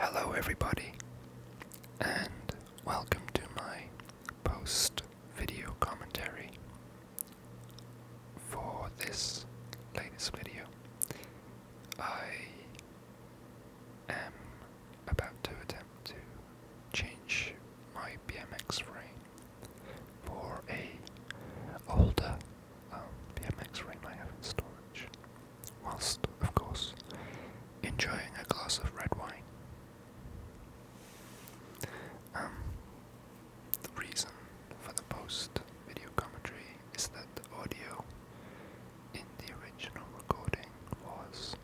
Hello everybody, and welcome to my post-video commentary for this latest video. I am about to attempt to change my BMX frame for a older BMX frame I have in storage, whilst of course enjoying a glass of red wine. The reason for the post-video commentary is that the audio in the original recording was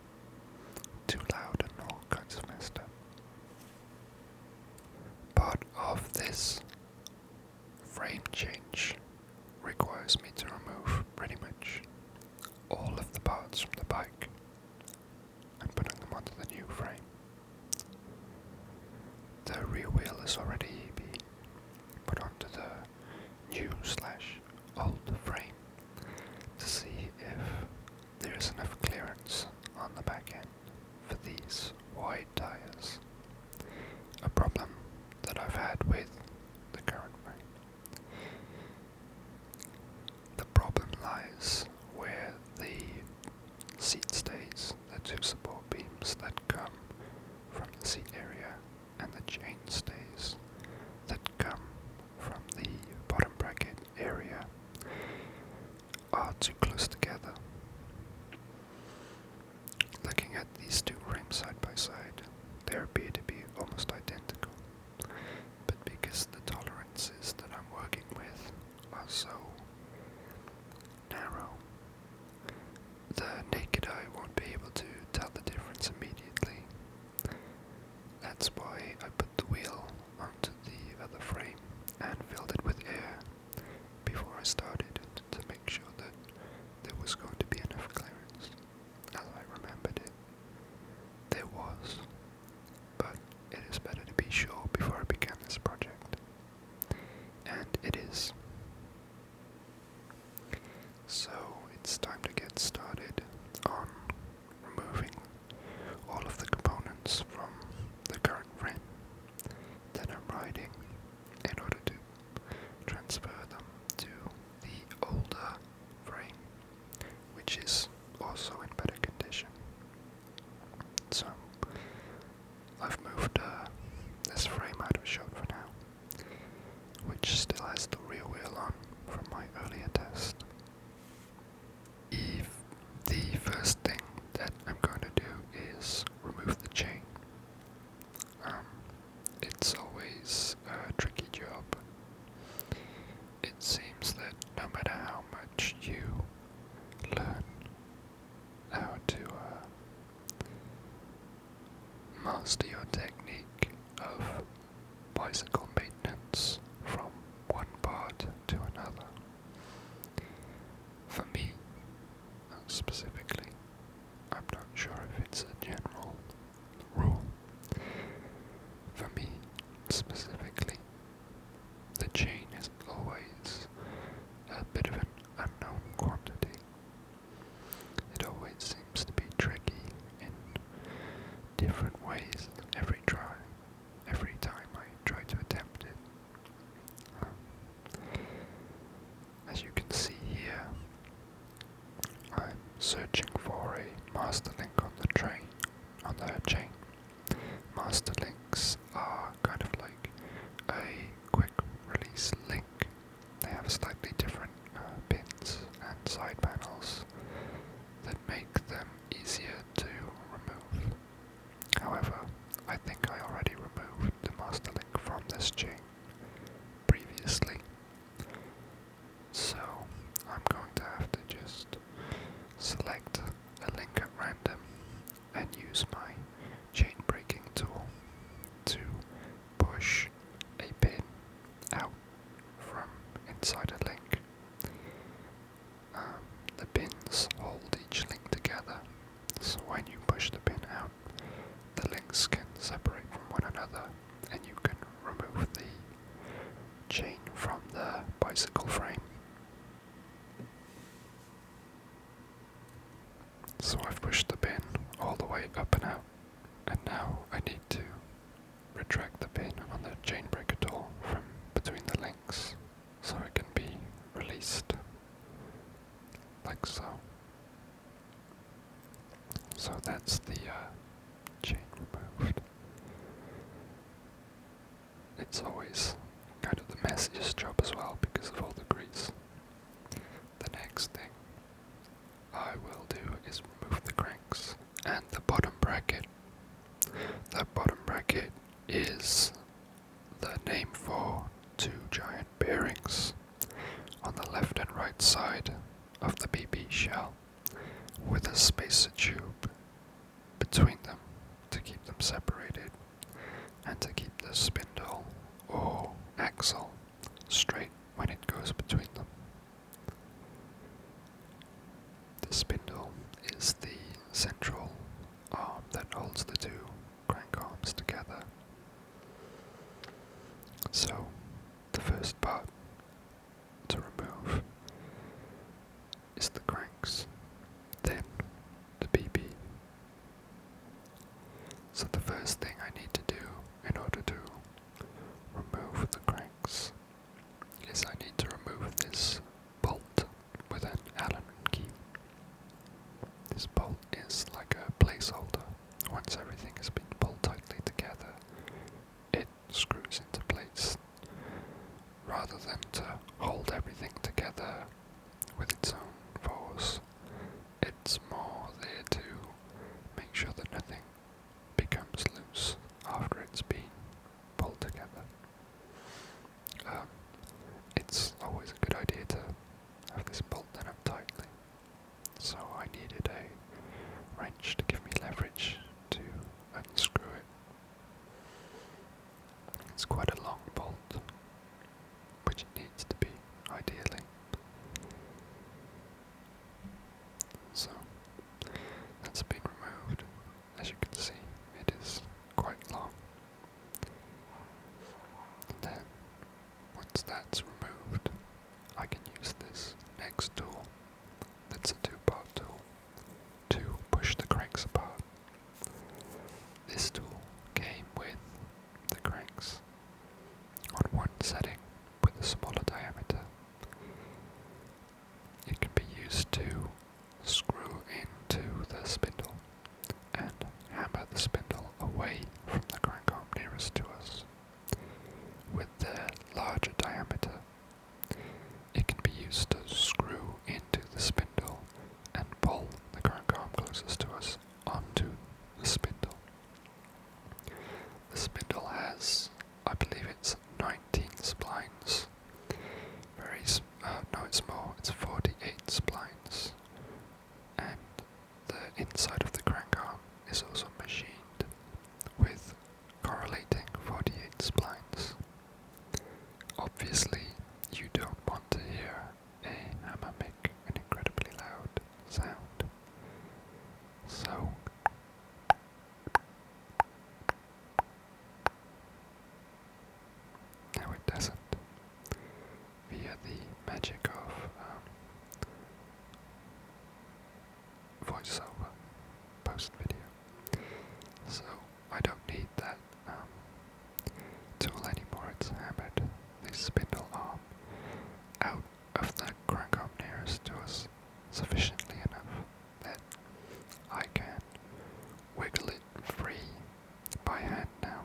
too loud and all kinds of messed up. Part of this frame change requires me to remove pretty much all of the parts from the bike and putting them onto the new frame. The rear wheel is already been put onto the new/old frame to see if there is enough clearance on the back end for these wide tires. A problem that I've had with the current frame. The problem lies where the seat stays, the two support beams that come from the seat area, and the chain stays that come from the bottom bracket area are too close together. Looking at these two frames side by side, they appear to be almost identical, but because the tolerances that I'm working with are so narrow, the naked eye won't be able to tell the difference immediately. That's why I put the wheel onto the other frame and filled it with air before I started to make sure that there was going to be enough clearance. As I remembered it, there was, but it is better to be sure before I began this project. And it is. So it's time to get started on removing all of the components from the current frame that I'm riding in order to transfer them to the older frame, which is also in better condition. So I've moved this frame out of shot for now, which still has the rear wheel on from my earlier test. The first thing that I'm going to do is remove the chain. It's always a tricky job. It seems that no matter how much you learn how to master your technique of bicycle maintenance from one part to another, for me specifically, I'm not sure if it's a general rule. For me specifically, the chain is always a bit of an unknown quantity. It always seems to be tricky in different ways every time I try to attempt it. As you can see here, I'm searching for a master link on the chain. Master links are kind of like a quick release link. They have slightly different pins and side panels that make them easier to remove. However, I think I already removed the master link from this chain previously, so I'm going to have to just select a link at random and use my chain breaking tool to push a pin out from inside a link. The pins hold each link together, so when you push the pin out, the links can separate from one another and you can remove the chain from the bicycle frame. So I've pushed the pin all the way up and out, and now I need to it's always kind of the messiest job as well because of all the grease. The next thing I will do is remove the cranks and the bottom bracket. The bottom bracket is the name for two giant bearings on the left and right side of the BB shell with a spacer tube between them to keep them separated and to keep the spindle or axle straight when it goes between them. The spindle is the central arm that holds the two crank arms together. So, the first part to remove is the cranks, then the BB. So the first thing I need to do in order to remove the cranks is I need to remove this bolt with an Allen key. This bolt is like a placeholder. Once everything has been pulled tightly together, it screws into place. Rather than to hold everything together with its own force, it's more there to make sure that nothing becomes loose after it's been pulled together. It's always a good idea to have this bolt done up tightly, so I needed a wrench to give me leverage to unscrew it. It's quite a long bolt, which it needs to be, ideally. So, that's been removed. As you can see, it is quite long. And then, once that's removed, I can use this next tool, that's a two-part tool, to push the cranks apart. This tool came with the cranks on one setting with a smaller diameter. It can be used to screw into the spindle and hammer the spindle away from the crank arm nearest to us. With the larger diameter, it can be used to screw into the spindle and pull the crank arm closest to us onto the spindle. The spindle has, I believe it's 19 splines. No, it's more, it's 48 splines. And the inside of the crank arm is also machined with correlating 48 splines. Obviously, you don't want to hear a hammer make an incredibly loud sound. So, no, it doesn't. Via the magic of voiceover post-video. So, I don't need that tool anymore. It's hammered the spindle arm out of the crank arm nearest to us sufficiently enough that I can wiggle it free by hand now.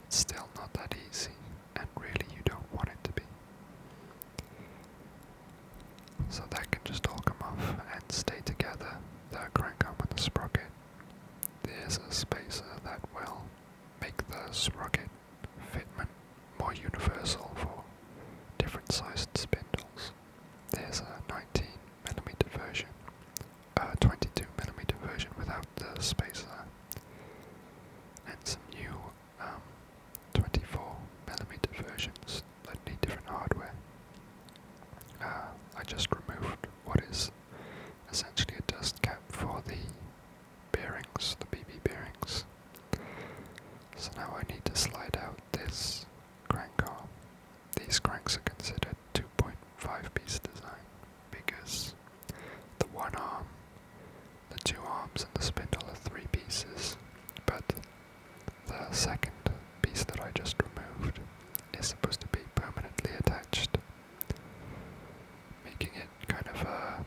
It's still not that easy, and really you don't want it to be. So that can just all come off and stay together, the crank arm and the sprocket. There's a spacer that will make the sprocket fitment more universal for different sized spindles. There's a 19mm version, a 22mm version without the spacer, and some new 24mm versions that need different hardware. I just removed what is essentially a dust cap for the bearings, the BB bearings. So now I need to slide out this crank arm. These cranks are considered 2.5 piece design because the one arm, the two arms and the spindle are 3 pieces, but the second piece that I just removed is supposed to be permanently attached, making it kind of a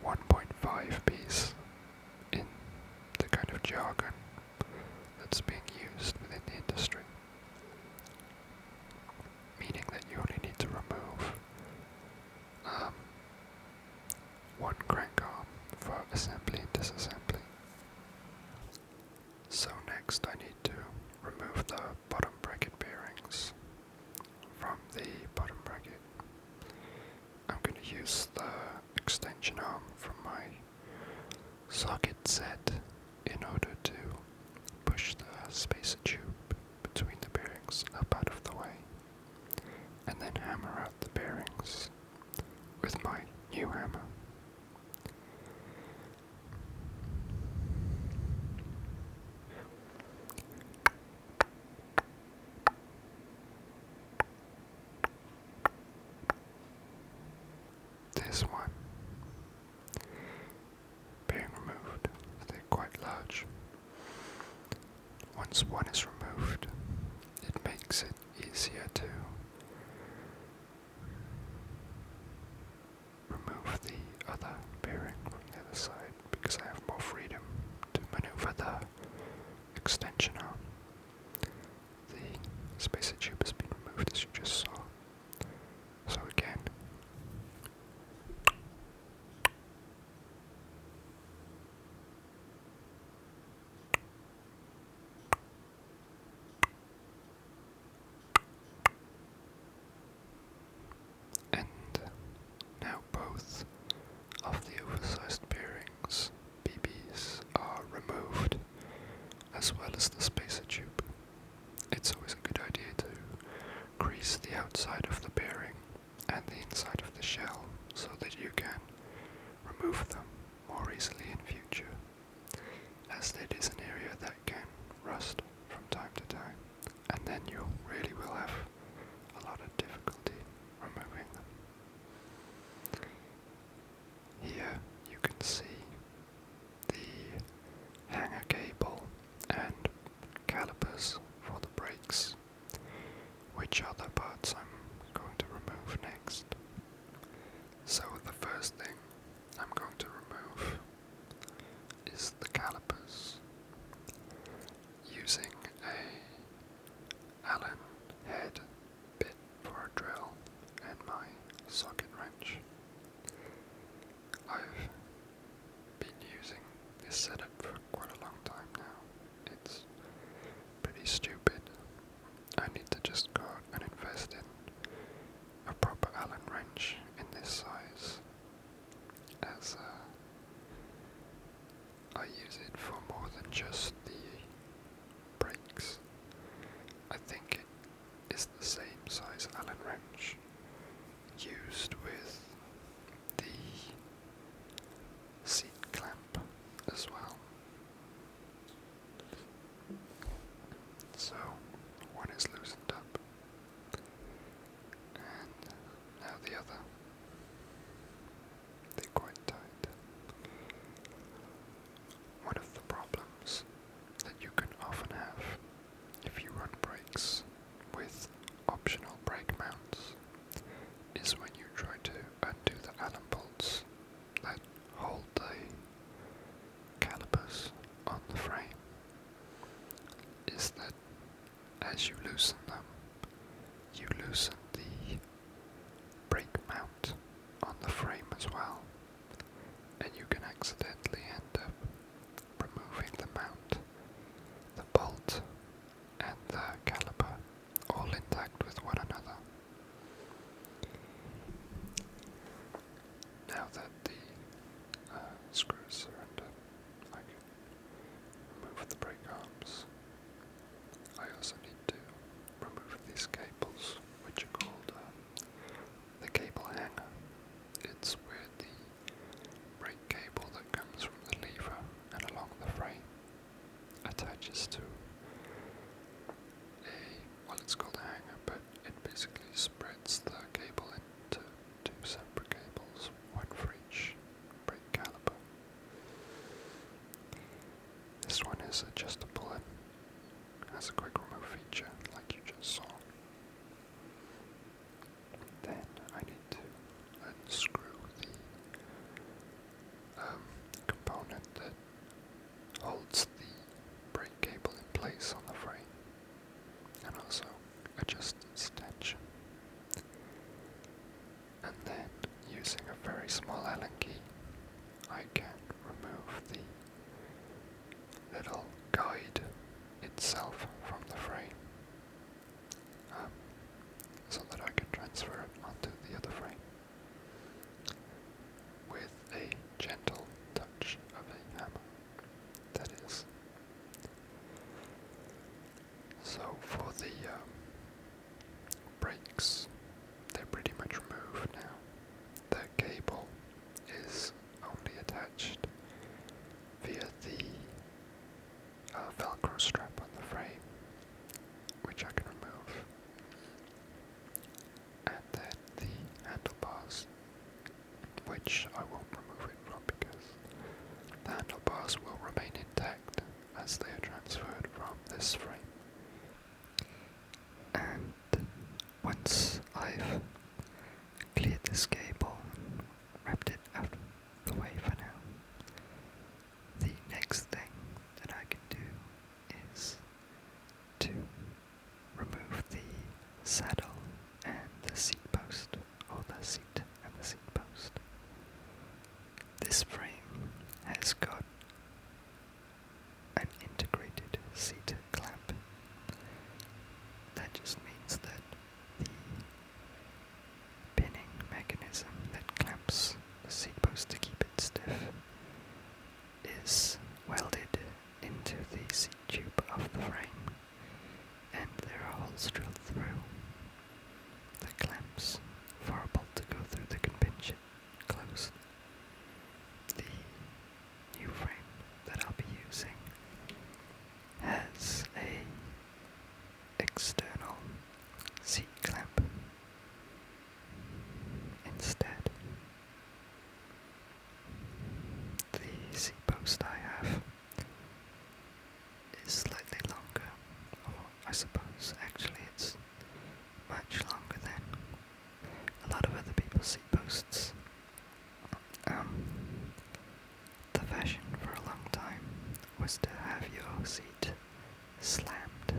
1.5 piece in the kind of jargon that's being used within the industry. Next, I need to remove the bottom bracket bearings from the bottom bracket. I'm going to use the extension arm from my socket set in order to push the spacer tube between the bearings up out of the way, and then hammer out the bearings with my new hammer. This one, being removed, they're quite large. Once one is removed, it makes it easier to remove the other bearing from the other side, because I have more freedom to maneuver the extension arm. The spacer tube has been removed, as you just saw. So again, and now both of the oversized bearings, BBs, are removed, as well as the spacer tube. It's always a good idea to grease the outside of the bearing and the inside of the shell so that you can remove them more easily in future, as it is an area that can rust from time to time, and then you really will have a lot of difficulty removing them. Here you can see the hanger cable and calipers for the brakes, which are the parts I'm going to remove next. So the first thing I'm going to remove is the calipers, using a Allen head bit for a drill and my socket wrench. I've been using this setup for quite a long time now. It's pretty stupid. I need to just go out and invest in a proper Allen wrench in this size, as I use it for more than just the brakes. I think it is the same size Allen wrench used with the seat clamp as well. So one is loosened up, and now the other. They're quite tight. One of the problems that you can often have if you run brakes with optional brake mounts is when you try to undo the Allen bolts that hold the calipers on the frame, is that as you loosen them, you loosen the brake mount on the frame as well, and you can accidentally end up removing the mount, the bolt, and the caliper all intact with one another. Now that the screws are under, I can remove the brake arms. I also need to remove these cables, which are called the cable hanger. It's where the brake cable that comes from the lever and along the frame attaches to it's called a hanger, but it basically spreads the cable into two separate cables, one for each brake caliper. This one is adjustable and has a quick remove feature, like you just saw. Then I need to unscrew the component that holds the brake cable in place on the frame, and also adjust its tension. And then, using a very small Allen key, I can remove the little guide So for the brakes, they're pretty much removed now. The cable is only attached via the Velcro strap on the frame, which I can remove, and then the handlebars, which I won't remove it from because the handlebars will remain intact as they are transferred from this frame. And once I've cleared this cable and wrapped it out of the way for now, the next thing that I can do is to remove the saddle and the seat post, or the seat and the seat post. This frame has got an integrated seat clamp. That just means that the pinning mechanism that clamps the seat post to keep it stiff is welded into the seat tube of the frame, and there are holes drilled through the clamps for a bolt to go through that can pinch it closed. The new frame that I'll be using has a external seat clamp instead. The seat post I have is slightly longer, or I suppose actually it's much longer than a lot of other people's seat posts. The fashion for a long time was to have your seat slammed,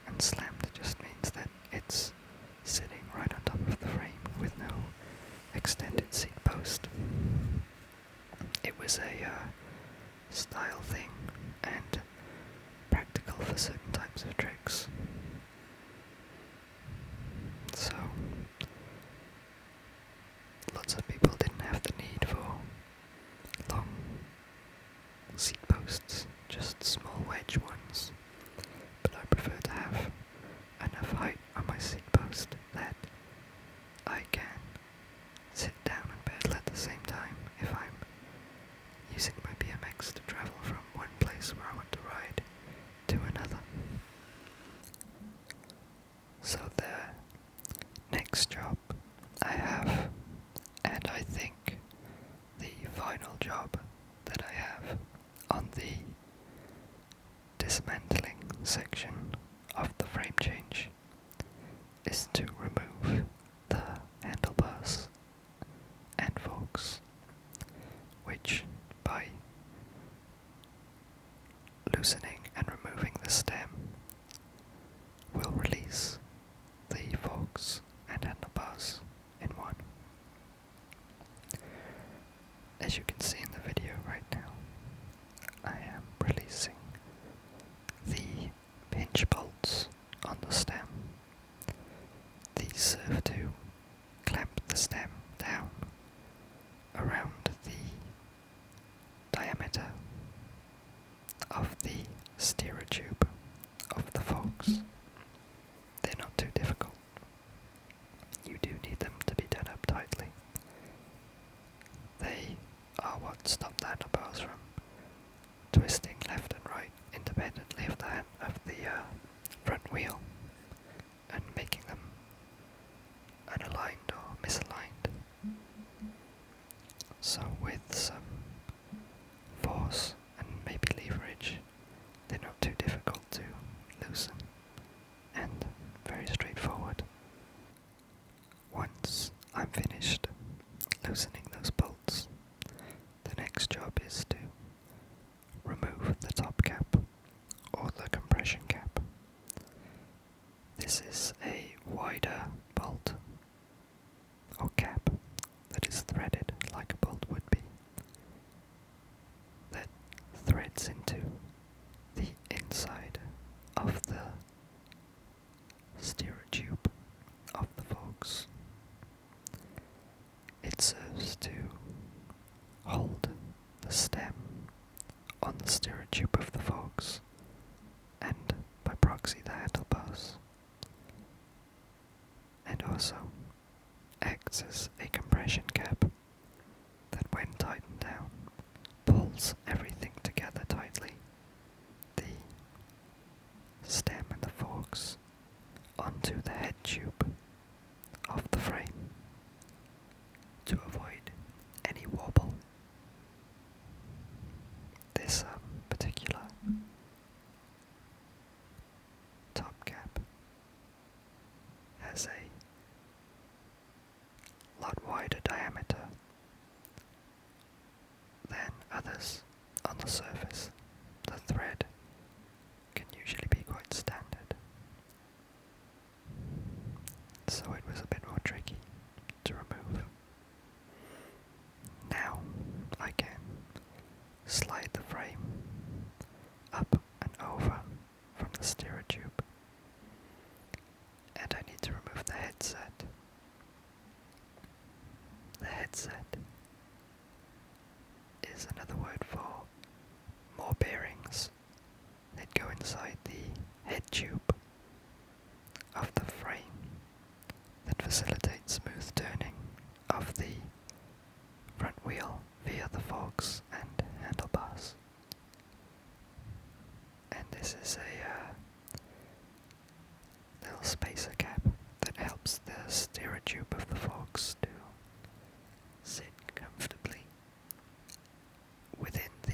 and slammed just means that it's sitting right on top of the frame with no extended seat post. It was a style thing and practical for certain types of tricks. So lots of people didn't have the need for long seat posts, just small wedge ones. But I prefer to have enough height on my seat post that I can sit down and pedal at the same time if I'm using my BMX to travel from one place where I want to ride to another. So the next job I have, and I think the final job that I have on the dismantling section of the frame change, is to remove the handlebars and forks, which by loosening and removing the stem will release the forks and handlebars in one. As you can see in the video right now, I am releasing the pinch bolts on the stem. These serve to clamp the stem down around the diameter of the steerer tube of the forks. They're not too difficult. You do need them to be done up tightly. They are what stop the handlebars from twisting left and right independently of the front wheel and making them unaligned or misaligned. So with some force and maybe leverage, they're not too difficult to loosen and very straightforward. Once I'm finished loosening those bolts, the next job is to remove the top cap, or the compression cap. This is a wider bolt or cap that is threaded like a bolt would be, that threads into the inside of the steerer tube of the forks. It serves to hold the stem on the steerer tube of the forks, and by proxy flexi the handlebars, and also acts as a compression cap that, when tightened down, pulls everything together tightly. The stem and the forks onto the head tube of the frame to avoid any wobble. This particular top cap has a lot wider diameter than others on the surface. The thread can usually be quite standard, so it was a bit more tricky to remove. Now I can slide the frame up and over from the steerer tube, and I need to remove the headset. The headset is another word for more bearings that go inside the head tube of the frame that facilitate smooth turning of the front wheel via the forks and handlebars. And this is a little spacer cap that helps the steerer tube of the forks to sit comfortably within the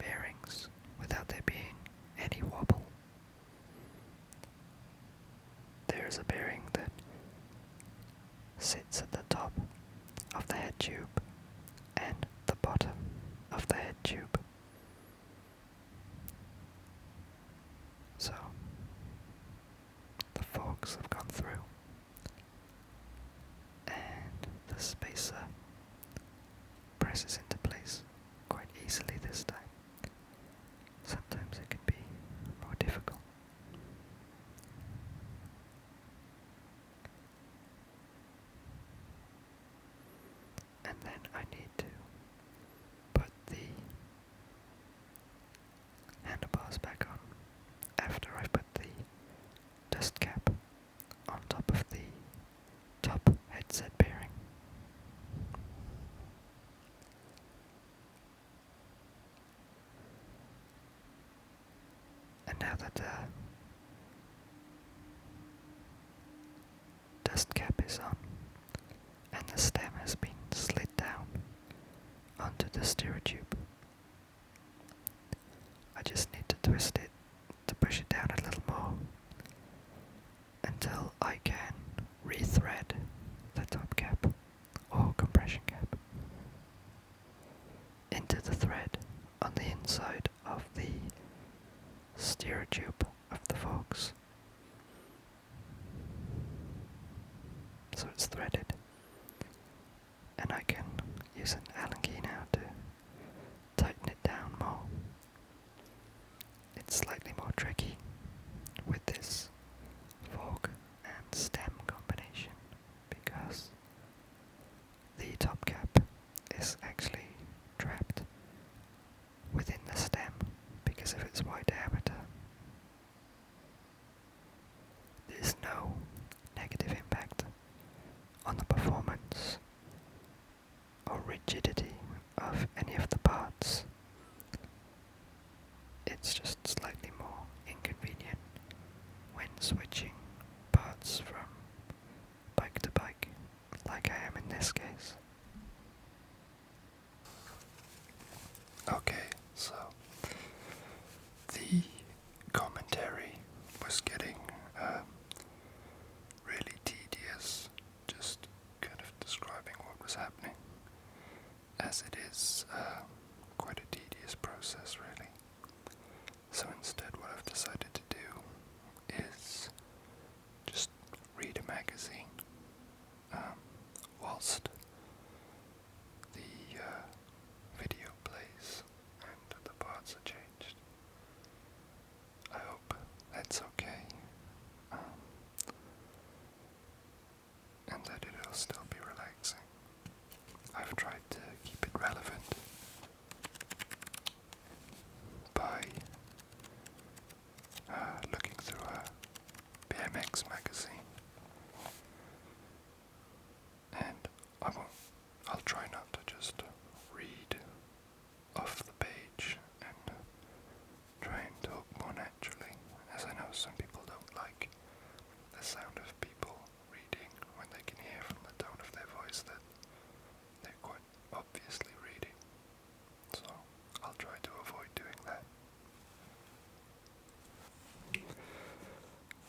bearings without there being any wobble. There is a bearing that sits at the top of the head tube and the bottom of the head tube. So the forks have gone through, and the spacer presses into place quite easily this time. Sometimes it can be more difficult. And then I need to put the handlebars back on after I put the dust cap on top of the top headset bearing. And now that the dust cap is on and the stem has been slid down onto the steerer tube, I just need to twist it to push it down a little more until I can rethread the top cap or compression cap into the thread on the inside of the steerer tube of the forks. So it's threaded, and I can use an Allen key now to tighten it down more. It's slightly more tricky with this fork and stem combination because the top cap is actually trapped within the stem because of its wide diameter. There's no negative impact on the performance or rigidity of any of the parts. It's just slightly more inconvenient when switching parts from bike to bike, like I am in this case. Okay, so the commentary was getting really tedious, just kind of describing what was happening, as it is looking through a BMX magazine, and I'll try not to just read off the page and try and talk more naturally, as I know some people don't like the sound of people reading when they can hear from the tone of their voice that they're quite obviously reading. So I'll try to avoid doing that.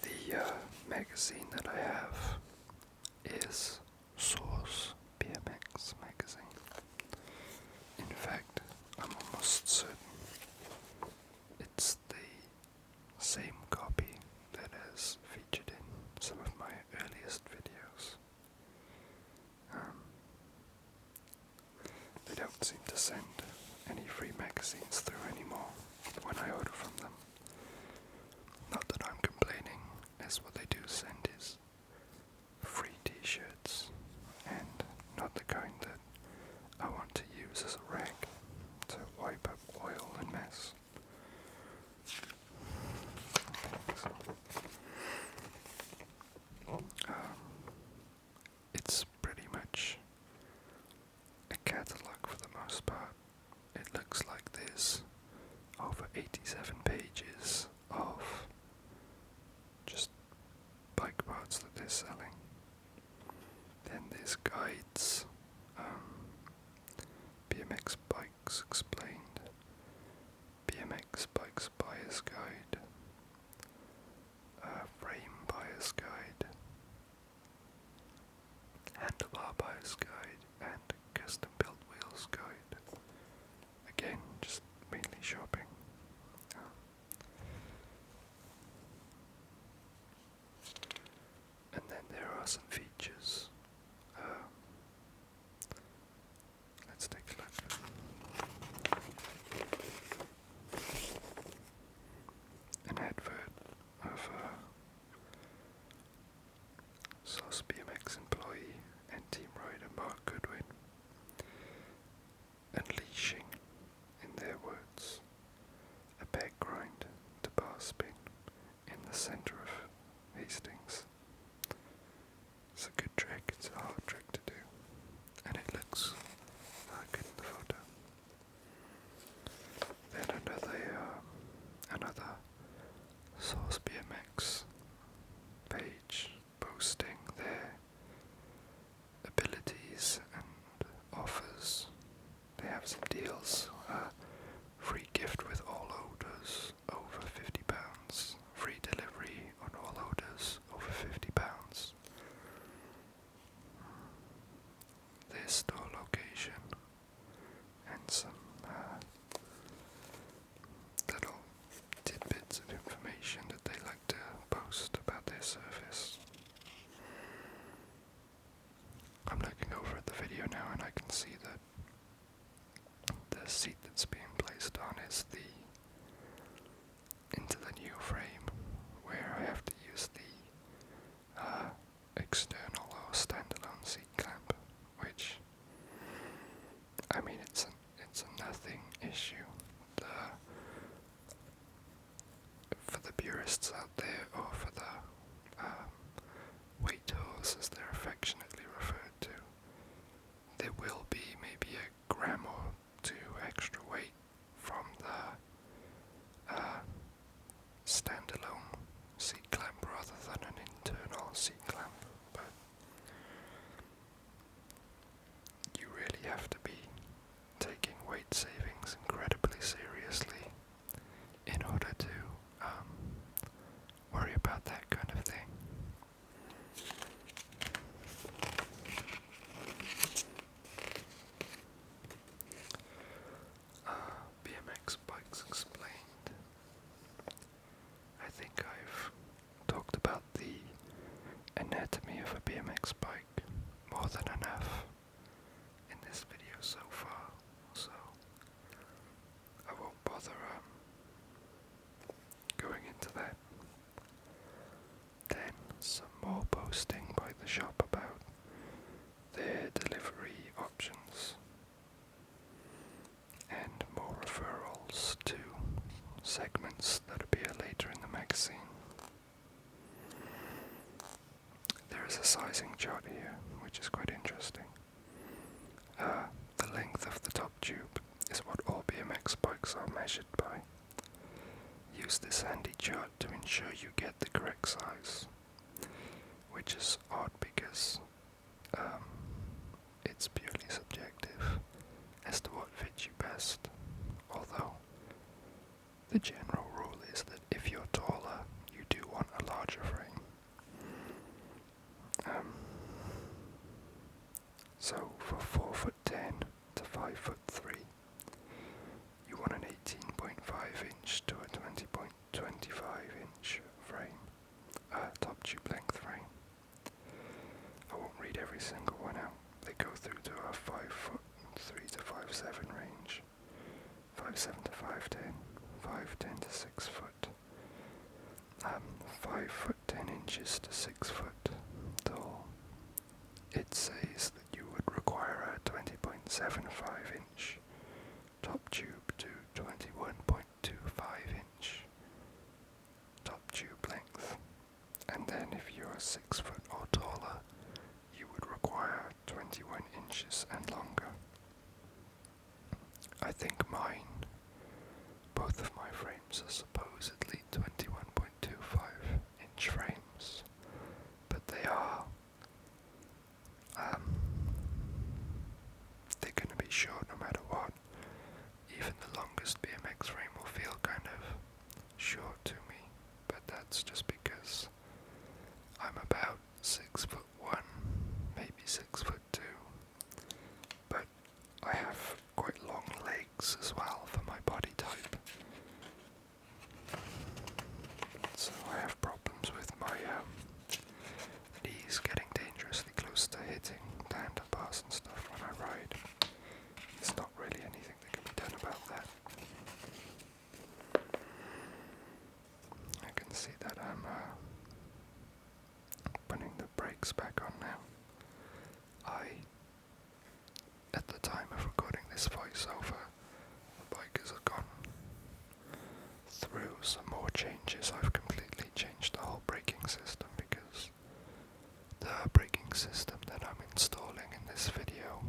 The magazine that I have is Source BMX magazine. In fact, I'm almost certain it's the same copy that is featured in some of my earliest videos. They don't seem to send any free magazines through anymore when I order from them. Not that I'm complaining, as what they do send is free t-shirts, and not the kind that I want to use as a rag to wipe up oil and mess. It's pretty much a catalogue for the most part. It looks like there's over 87 pages of just bike parts that they're selling. Then there's guides, BMX Bikes Explained, BMX Bikes Buyer's Guide, Frame Buyer's Guide, Handlebar Buyer's Guide, and Custom Built Wheels Guide. Again, just mainly shopping. And then there are some features. Let's take a look. An advert of Sauce BMX employee and team rider Mark Goodwin unleashing, in their words, a peg grind to bar spin in the centre of Hastings. It's a good trick, it's a hard trick to do, and it looks good in the photo. Then another Sauce BMX page boasting their abilities and offers. They have some deals, free gift with all orders over £50, free delivery on all orders over £50. Their store location and some little tidbits of information that they like to post about their service. I'm looking over at the video now and I can see that the seat that's being placed on is into the new frame, where I have to use the external or standalone seat clamp, which, I mean, it's a nothing issue. For the purists out there, or for the weight whores as they're affectionately referred to, there will be maybe a gram or two extra weight from the standalone seat clamp rather than an internal seat clamp, but you really have to be taking weight savings incredibly seriously in order to worry about that kind of thing. BMX Bikes Explained. I think I've talked about the anatomy of a BMX bike more than enough in this video so far, so I won't bother going into that. Then some more posting by the shop about their delivery options and more referrals to segments that appear later in the magazine. magazine. There is a sizing chart here, which is quite interesting. The length of the top tube is what all BMX bikes are measured by. Use this handy chart to ensure you get the correct size, which is odd because it's purely subjective as to what fits you best, although the general rule is that if you're taller, you do want a larger frame. So for 4'10" to 5'3", you want an 18.5" to a 20.25" frame, top tube length frame. I won't read every single one out. They go through to a 5'3" to 5'7" range, 5'7" to 5'10", 5'10" to 6 foot, 5 foot 10 inches to 6 foot tall. It says that you would require a 20.75" top tube to 21.25" top tube length, and then if you're 6 foot or taller, you would require 21 inches and longer. I think both of my frames are supposedly 21.25" frames, but they are they're going to be short no matter what. Even the longest BMX frame will feel kind of short to me, but that's just because I'm about 6'1", maybe 6'2", but I have quite long legs as well for my body type. So I have problems with my knees getting dangerously close to hitting the handlebars and stuff when I ride. There's not really anything that can be done about that. I can see that I'm putting the brakes back on now. At the time of recording this voiceover, the bike has gone through some more changes. I've completely changed the whole braking system because the braking system that I'm installing in this video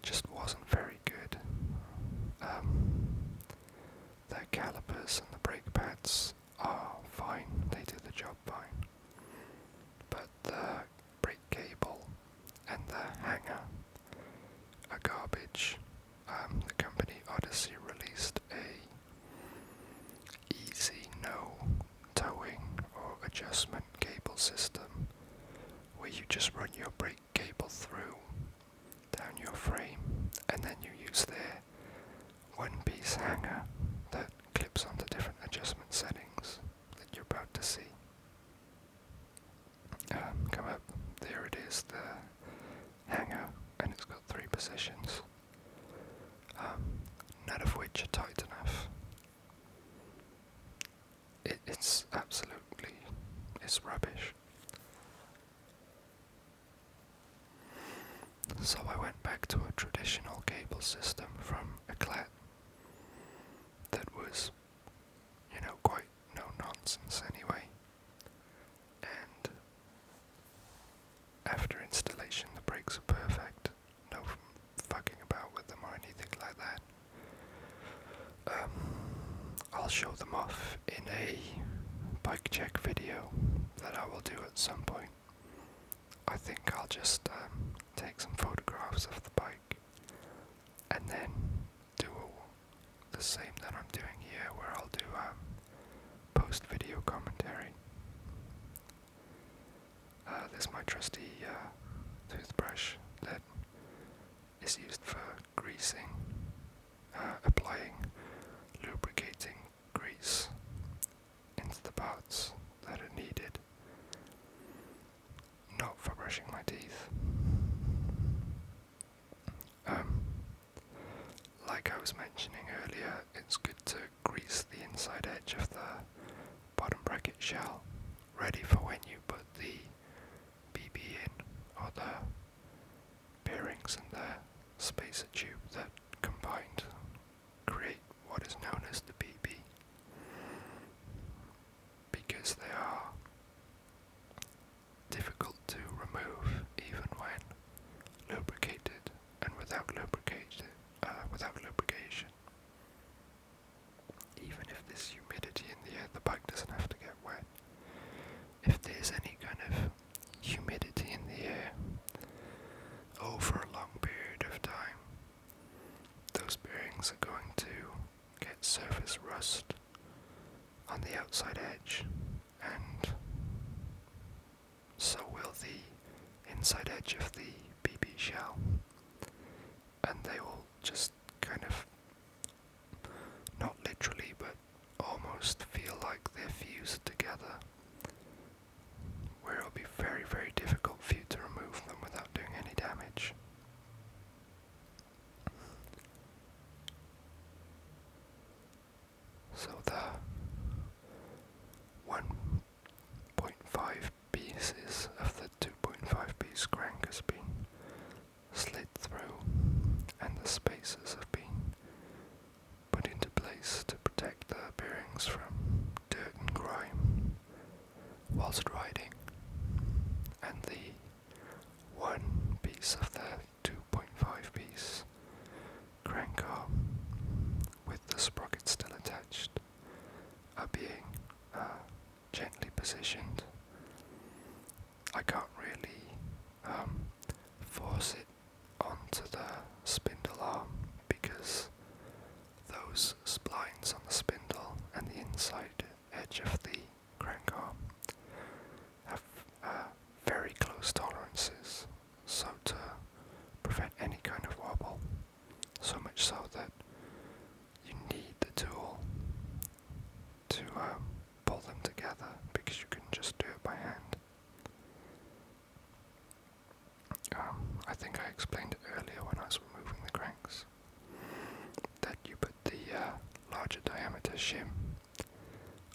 just wasn't very good. The calipers and the brake pads are fine, they do the job fine, but the brake cable and the hanger are garbage. The company Odyssey released a easy no towing or adjustment cable system where you just run your brake cable through down your frame and then you use their one-piece hanger that clips onto different adjustment settings that you're about to see. Come up, there it is, the hanger, and it's got 3 positions, none of which are tight enough. It's rubbish. So I went back to a traditional cable system from Eclat that was, quite no nonsense anyway. And after installation, the brakes are perfect. No fucking about with them or anything like that. I'll show them off in a bike check video that I will do at some point. I think I'll just take some photographs of the bike and then do the same that I'm doing here, where I'll do post-video commentary. There's my trusty toothbrush that is used for greasing, applying lubricating grease into the parts that are needed, not for brushing my teeth. Like I was mentioning earlier, it's good to grease the inside edge of the bottom bracket shell, ready for when you put the BB in, or the bearings and the spacer tube that combined create what is known as the BB. on the outside edge, and so will the inside edge of the BB shell, and they will just kind of, not literally, but almost feel like they're fused together, where it'll be very, very difficult for you to remove them without doing any damage. So the 1.5 pieces of the 2.5 piece crank has been slid through, and the spacers have been put into place to protect the bearings from dirt and grime whilst riding. And the one piece of the 2.5 piece crank arm with the sprocket still attached are being gently positioned. I can't really force it onto the spindle arm because those splines on the spindle and the inside edge of the crank arm have very close tolerances, so to prevent any kind of wobble, so much so that you need the tool to pull them together, because you can just do it by hand. I think I explained it earlier when I was removing the cranks, that you put the larger diameter shim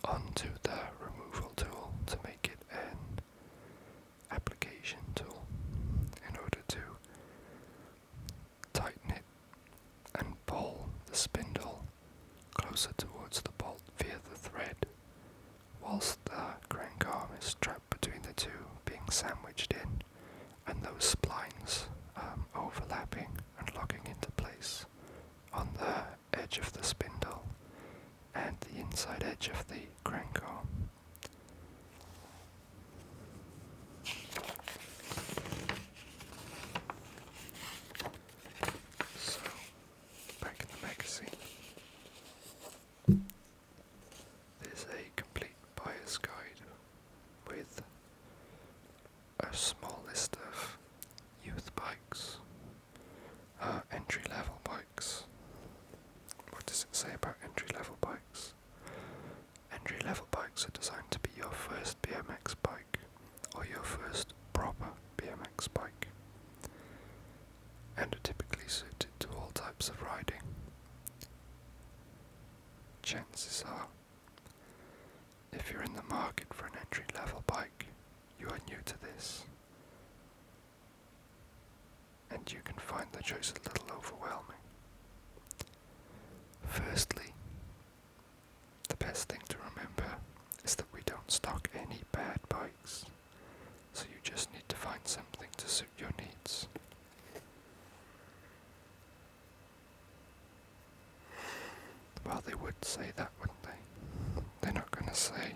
onto the removal tool to make it an application tool in order to tighten it and pull the spindle closer towards the bolt via the thread, whilst the crank arm is trapped between the two, being sandwiched in, and those splines overlapping and locking into place on the edge of the spindle and the inside edge of the crank arm. So, back in the magazine, there's a complete buyer's guide with a small list of youth bikes, entry-level bikes. What does it say about entry-level bikes? Entry-level bikes are designed to be your first BMX bike, or your first proper BMX bike, and are typically suited to all types of riding. Chances are, if you're in the market for an entry-level bike, you are new to this, and you can find the choice a little overwhelming. Firstly, the best thing to remember is that we don't stock any bad bikes, so you just need to find something to suit your needs. Well, they would say that, wouldn't they? They're not going to say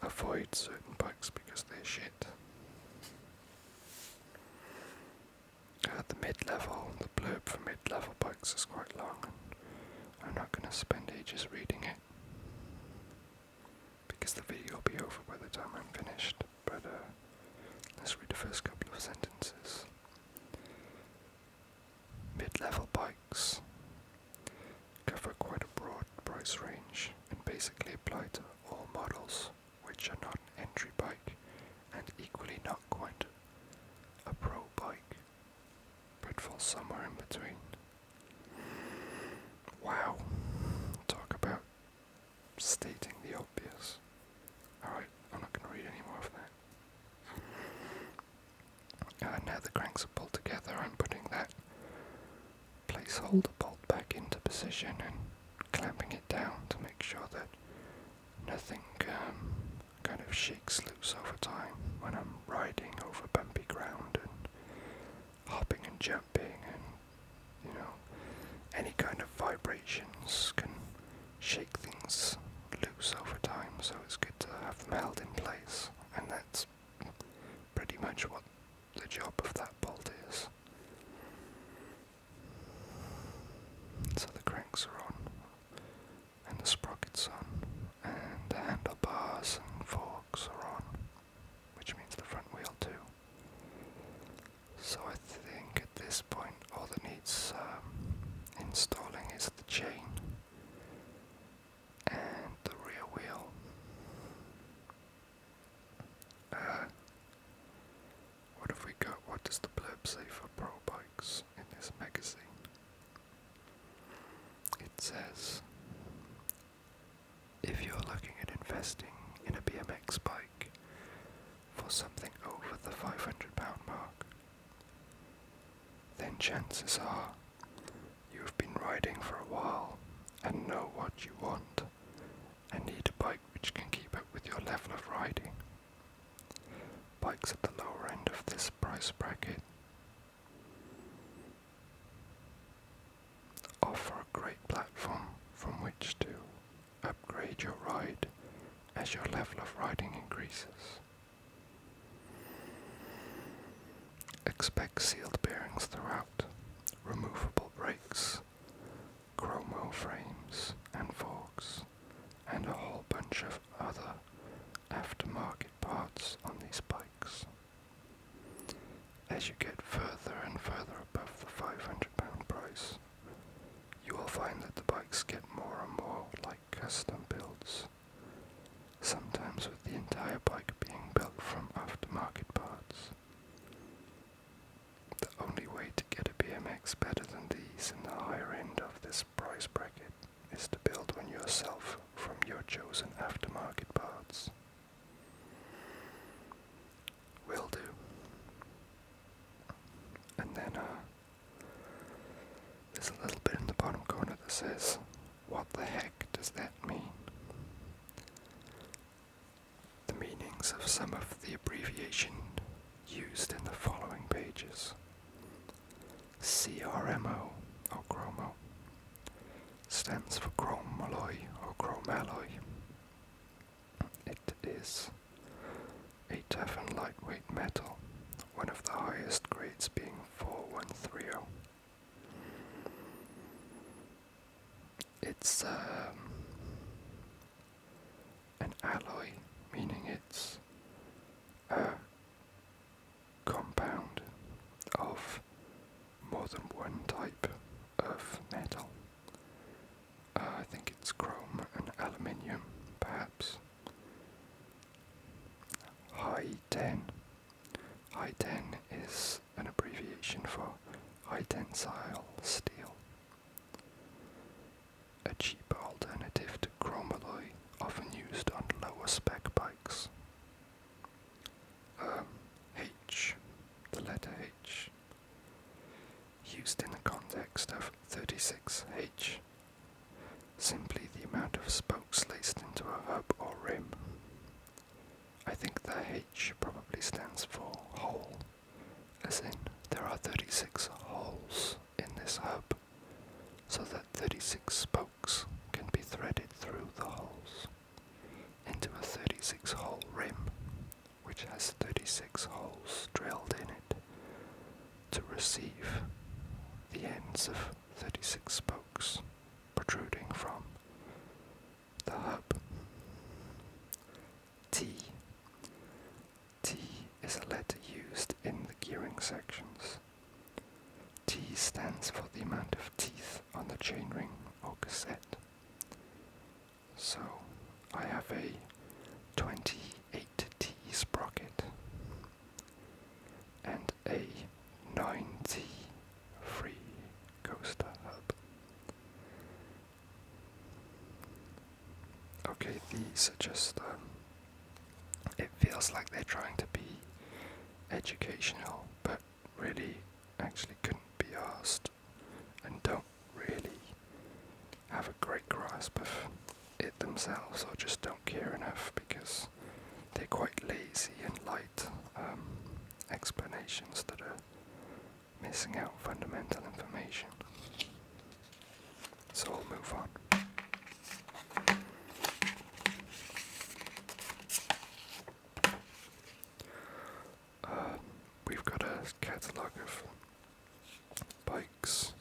avoid certain bikes because they're shit. The mid-level, the blurb for mid-level bikes is quite long, and I'm not going to spend ages reading it, because the video will be over by the time I'm finished, but let's read the first couple of sentences. Mid-level bikes cover quite a broad price range and basically apply to all models which are not an entry bike and equally not quite a pro bike, but fall somewhere in between. Wow, talk about stating the obvious. Alright, I'm not going to read any more of that. Now the cranks are pulled together, I'm putting that placeholder bolt back into position and clamping it down to make sure that nothing kind of shakes loose over time when I'm riding over bumpy ground and hopping and jumping, and any kind of vibrations can shake things loose over time, so it's good to have them held in place, and that's pretty much what the job of that bolt is. So the cranks are on, and the sprocket's on, and does the blurb say for pro bikes in this magazine? It says, if you're looking at investing in a BMX bike for something over the £500 mark, then chances are you've been riding for a while and know what you want and need a bike which can keep up with your level of riding. Bikes at the lower end of this price bracket offer a great platform from which to upgrade your ride as your level of riding increases. Expect sealed bearings throughout, removable brakes, chromo frames and forks, and a whole bunch of other aftermarket parts on these bikes. As you get further and further above the £500 price, you will find that the bikes get more and more like custom builds, sometimes with the entire bike being built from aftermarket parts. The only way to get a BMX better than these in the higher end of this price bracket is to build one yourself from your chosen aftermarket parts. Will do. And then there's a little bit in the bottom corner that says, what the heck does that mean? The meanings of some of the abbreviation used in the following pages. CRMO, or chromo, stands for chrome alloy or chrome alloy. It is a tough and lightweight metal, one of the highest grades being 4130. It's an alloy, meaning it's a compound of more than one type of metal. I think it's chrome and aluminium, perhaps. High 10. High 10 is an abbreviation for high tensile steel, a cheaper alternative to chrome alloy, often used on lower spec bikes. H, the letter H, used in the context of 36H, simply the amount of spokes laced into a hub or rim. I think the H probably stands for hole, as in there are 36 holes in this hub, so that 36 spokes can be threaded through the holes into a 36-hole rim, which has 36 holes drilled in it to receive the ends of 36 spokes protruding from the hub. T. T is a letter used in the gearing sections. T stands for the amount of teeth on the chainring or cassette. So I have a 28T sprocket and a 9T free coaster hub. Okay, these are just, it feels like they're trying to be educational, but really actually couldn't be asked and don't really have a great grasp of it themselves, or just don't care enough because they're quite lazy and light explanations that are missing out fundamental information. So I'll move on. We've got a catalogue of bikes,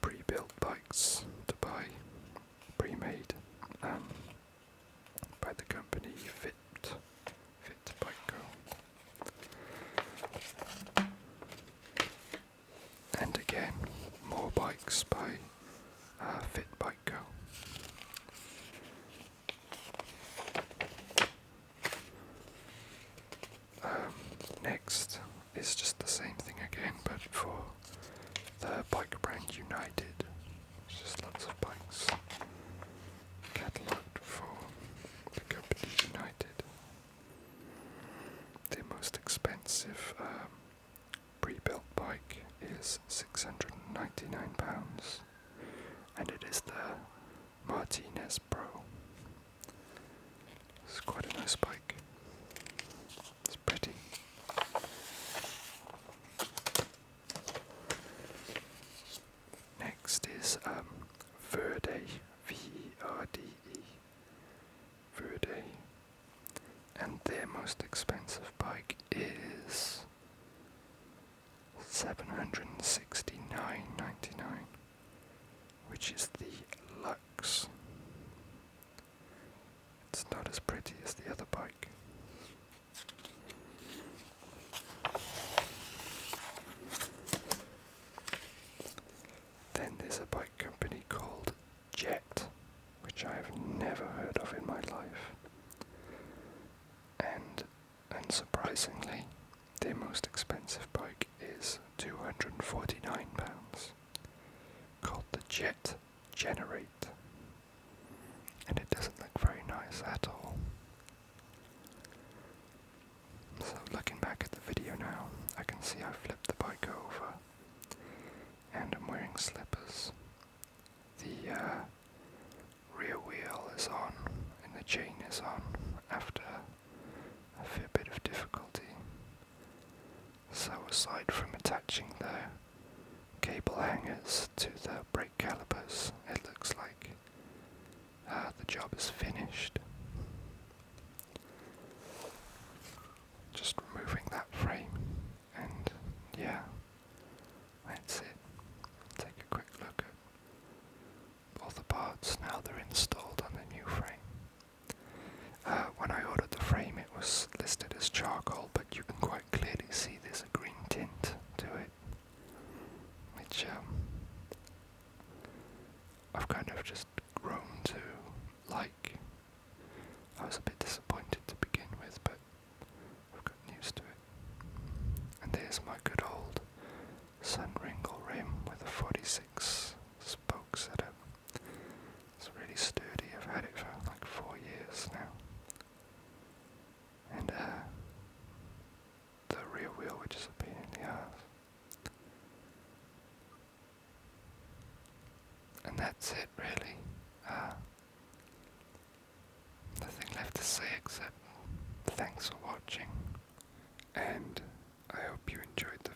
pre-built bikes to buy, pre-made, by the company Fit Bike. And again, more bikes by Fit Bike. Venus Pro. It's quite a nice bike. It's pretty. Next is Verde, V-E-R-D-E, Verde, and their most expensive bike is $769.99, which is the Lux. It's not as pretty as the other bike. Then there's a bike company called Jet, which I have never heard of in my life. And unsurprisingly, their most expensive bike is £249, called the Jet Generate. And it doesn't look very nice at all. So looking back at the video now, I can see I flipped the bike over and I'm wearing slippers. The rear wheel is on and the chain is on after a fair bit of difficulty. So aside from attaching the cable hangers to the brake calipers, it looks like the job is finished. Just removing that frame, and yeah, that's it. Take a quick look at all the parts now they're installed on the new frame. When I ordered the frame, it was listed as charcoal, but you can quite clearly see there's a green tint to it, which I've kind of just grown to like. I was a bit disappointed to begin with, but I've gotten used to it. And there's my good old Sunringle rim with a 46 spoke setup. It's really sturdy. I've had it for like 4 years now. And the rear wheel, which is a pain in the ass. And that's it, really. Nothing left to say except thanks for watching, and I hope you enjoyed the